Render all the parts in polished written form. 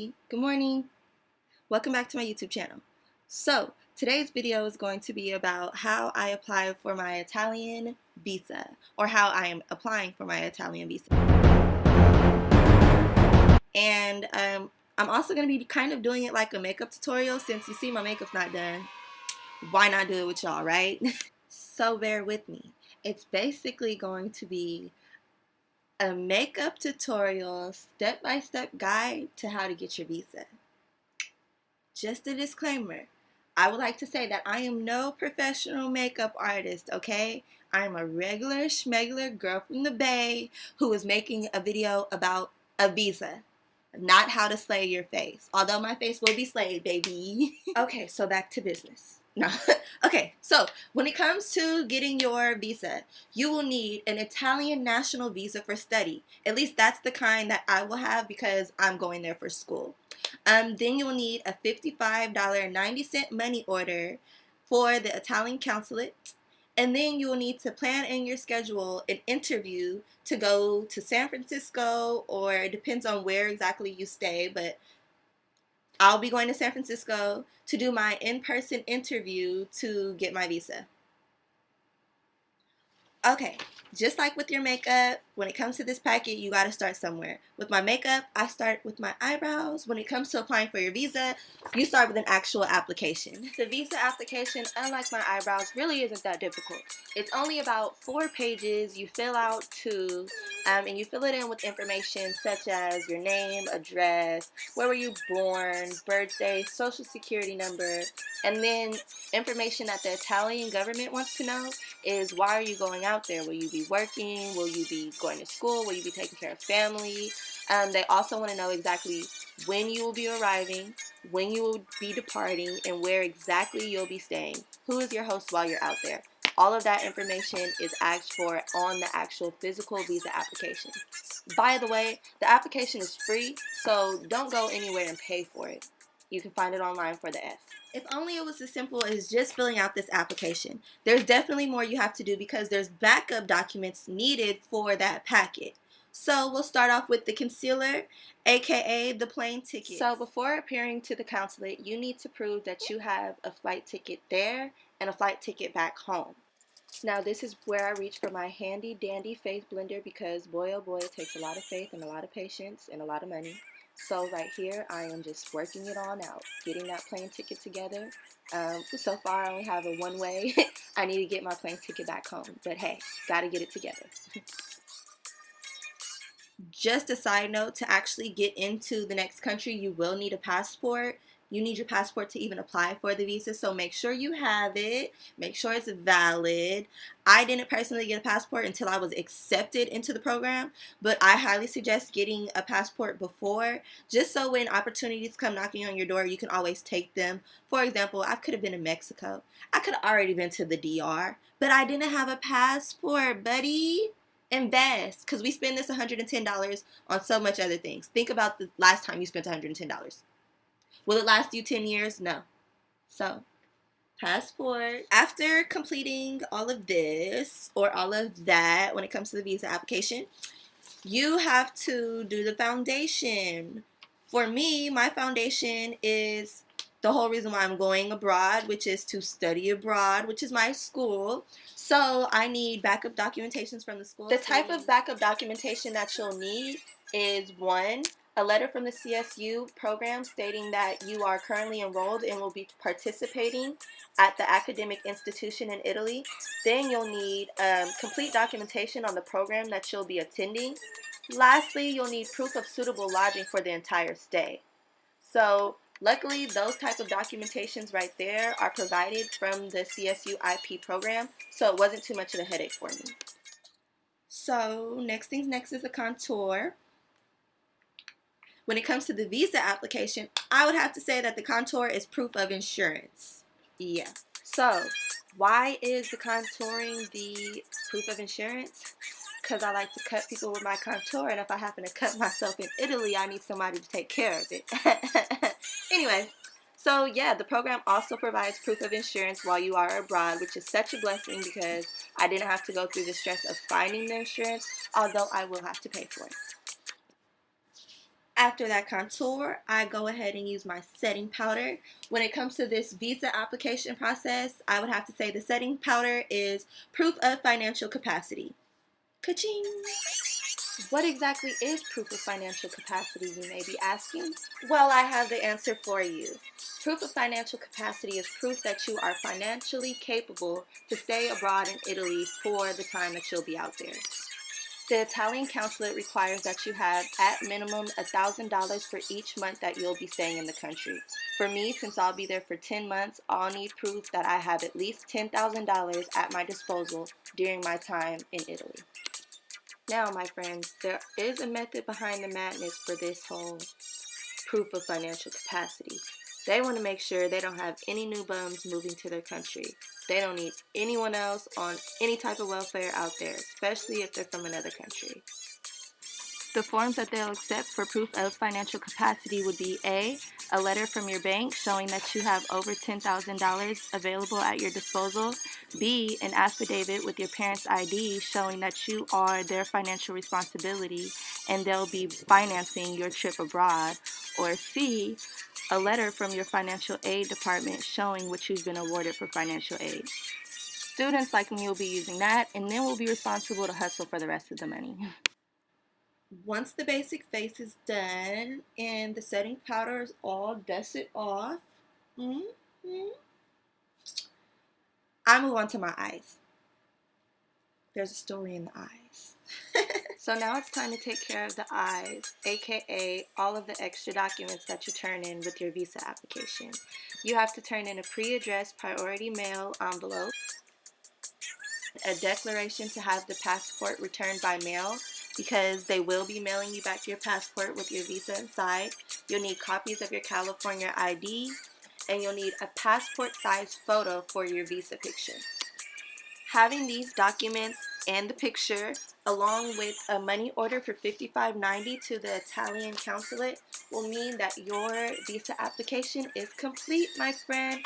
Good morning. Welcome back to my YouTube channel. So, today's video is going to be about how I apply for my Italian visa, or how I am applying for my Italian visa. And I'm also going to be kind of doing it like a makeup tutorial. Since you see my makeup's not done, why not do it with y'all, right? So bear with me. It's basically going to be a makeup tutorial, step-by-step guide to how to get your visa. Just a disclaimer, I would like to say that I am no professional makeup artist, okay? I am a regular schmegular girl from the Bay who is making a video about a visa, not how to slay your face. Although my face will be slayed, baby. Okay, so back to business. No. Okay, so when it comes to getting your visa, you will need an Italian national visa for study. At least that's the kind that I will have because I'm going there for school. Then you'll need a $55.90 money order for the Italian consulate. And then you will need to plan in your schedule an interview to go to San Francisco, or it depends on where exactly you stay, but I'll be going to San Francisco to do my in-person interview to get my visa. Okay, just like with your makeup, when it comes to this packet, you gotta start somewhere. With my makeup, I start with my eyebrows. When it comes to applying for your visa, you start with an actual application. The visa application, unlike my eyebrows, really isn't that difficult. It's only about 4 pages. You fill out 2, and you fill it in with information such as your name, address, where were you born, birthday, social security number, and then information that the Italian government wants to know is, why are you going out there? Will you be working? Will you be going to school? Will you be taking care of family? They also want to know exactly when you will be arriving, when you will be departing, and where exactly you'll be staying. Who is your host while you're out there? All of that information is asked for on the actual physical visa application. By the way, the application is free, so don't go anywhere and pay for it. You can find it online for the F. If only it was as simple as just filling out this application. There's definitely more you have to do because there's backup documents needed for that packet. So we'll start off with the concealer, aka the plane ticket. So before appearing to the consulate, you need to prove that you have a flight ticket there and a flight ticket back home. Now this is where I reach for my handy dandy faith blender because boy oh boy, it takes a lot of faith and a lot of patience and a lot of money. So right here, I am just working it on out, getting that plane ticket together. So far, I only have a one-way. I need to get my plane ticket back home. But hey, gotta get it together. Just a side note, to actually get into the next country, you will need a passport. You need your passport to even apply for the visa, so make sure you have it. Make sure it's valid. I didn't personally get a passport until I was accepted into the program, but I highly suggest getting a passport before, just so when opportunities come knocking on your door, you can always take them. For example, I could have been in Mexico. I could have already been to the DR, but I didn't have a passport, buddy. Invest, because we spend this $110 on so much other things. Think about the last time you spent $110. Will it last you 10 years? No. So, passport. After completing all of this or all of that when it comes to the visa application, you have to do the foundation. For me, my foundation is the whole reason why I'm going abroad, which is to study abroad, which is my school. So I need backup documentations from the school. The type of backup documentation that you'll need is 1, a letter from the CSU program stating that you are currently enrolled and will be participating at the academic institution in Italy. Then you'll need complete documentation on the program that you'll be attending. Lastly, you'll need proof of suitable lodging for the entire stay. So luckily, those type of documentations right there are provided from the CSU IP program, so it wasn't too much of a headache for me. So next things next is the contour. When it comes to the visa application, I would have to say that the contour is proof of insurance. Yeah. So why is the contouring the proof of insurance? Because I like to cut people with my contour, and if I happen to cut myself in Italy, I need somebody to take care of it. Anyway, so yeah, the program also provides proof of insurance while you are abroad, which is such a blessing because I didn't have to go through the stress of finding the insurance, although I will have to pay for it. After that contour, I go ahead and use my setting powder. When it comes to this visa application process, I would have to say the setting powder is proof of financial capacity. Ka-ching! What exactly is proof of financial capacity, you may be asking? Well, I have the answer for you. Proof of financial capacity is proof that you are financially capable to stay abroad in Italy for the time that you'll be out there. The Italian consulate requires that you have at minimum $1,000 for each month that you'll be staying in the country. For me, since I'll be there for 10 months, I'll need proof that I have at least $10,000 at my disposal during my time in Italy. Now, my friends, there is a method behind the madness for this whole proof of financial capacity. They want to make sure they don't have any new bums moving to their country. They don't need anyone else on any type of welfare out there, especially if they're from another country. The forms that they'll accept for proof of financial capacity would be A, a letter from your bank showing that you have over $10,000 available at your disposal, B, an affidavit with your parents' ID showing that you are their financial responsibility and they'll be financing your trip abroad, or C, a letter from your financial aid department showing what you've been awarded for financial aid. Students like me will be using that, and then we'll be responsible to hustle for the rest of the money. Once the basic face is done and the setting powder is all dusted off, I move on to my eyes. There's a story in the eyes. So now it's time to take care of the eyes, aka all of the extra documents that you turn in with your visa application. You have to turn in a pre-addressed priority mail envelope, a declaration to have the passport returned by mail, because they will be mailing you back your passport with your visa inside. You'll need copies of your California ID, and you'll need a passport-sized photo for your visa picture. Having these documents and the picture, along with a money order for $55.90 to the Italian consulate, will mean that your visa application is complete, my friend.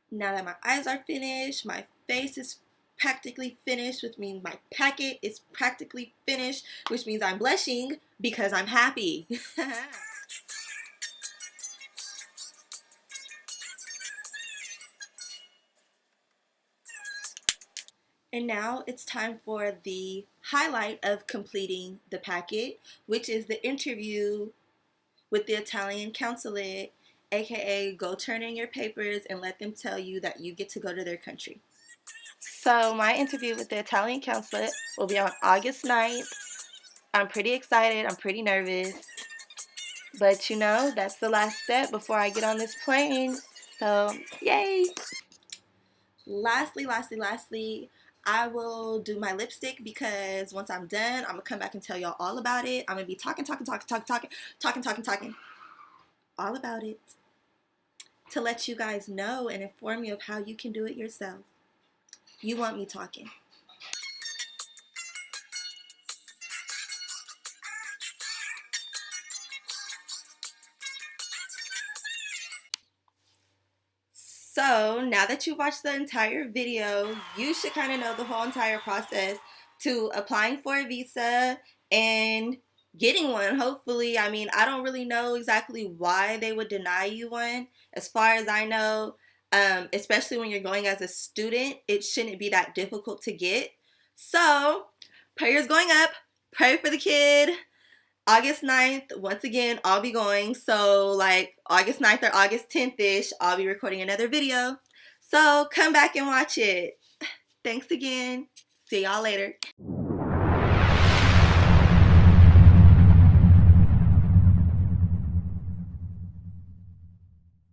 Now that my eyes are finished, my face is practically finished, which means my packet is practically finished, which means I'm blushing because I'm happy. And now it's time for the highlight of completing the packet, which is the interview with the Italian consulate, aka go turn in your papers and let them tell you that you get to go to their country. So my interview with the Italian consulate will be on August 9th. I'm pretty excited. I'm pretty nervous. But you know, that's the last step before I get on this plane. So, yay! Lastly, I will do my lipstick because once I'm done, I'm going to come back and tell y'all all about it. I'm going to be talking all about it to let you guys know and inform you of how you can do it yourself. You want me talking. So now that you've watched the entire video, you should kind of know the whole entire process to applying for a visa and getting one, hopefully. I mean, I don't really know exactly why they would deny you one. As far as I know, especially when you're going as a student, it shouldn't be that difficult to get. So, prayers going up. Pray for the kid. August 9th, once again, I'll be going. So, like, August 9th or August 10th-ish, I'll be recording another video. So, come back and watch it. Thanks again. See y'all later.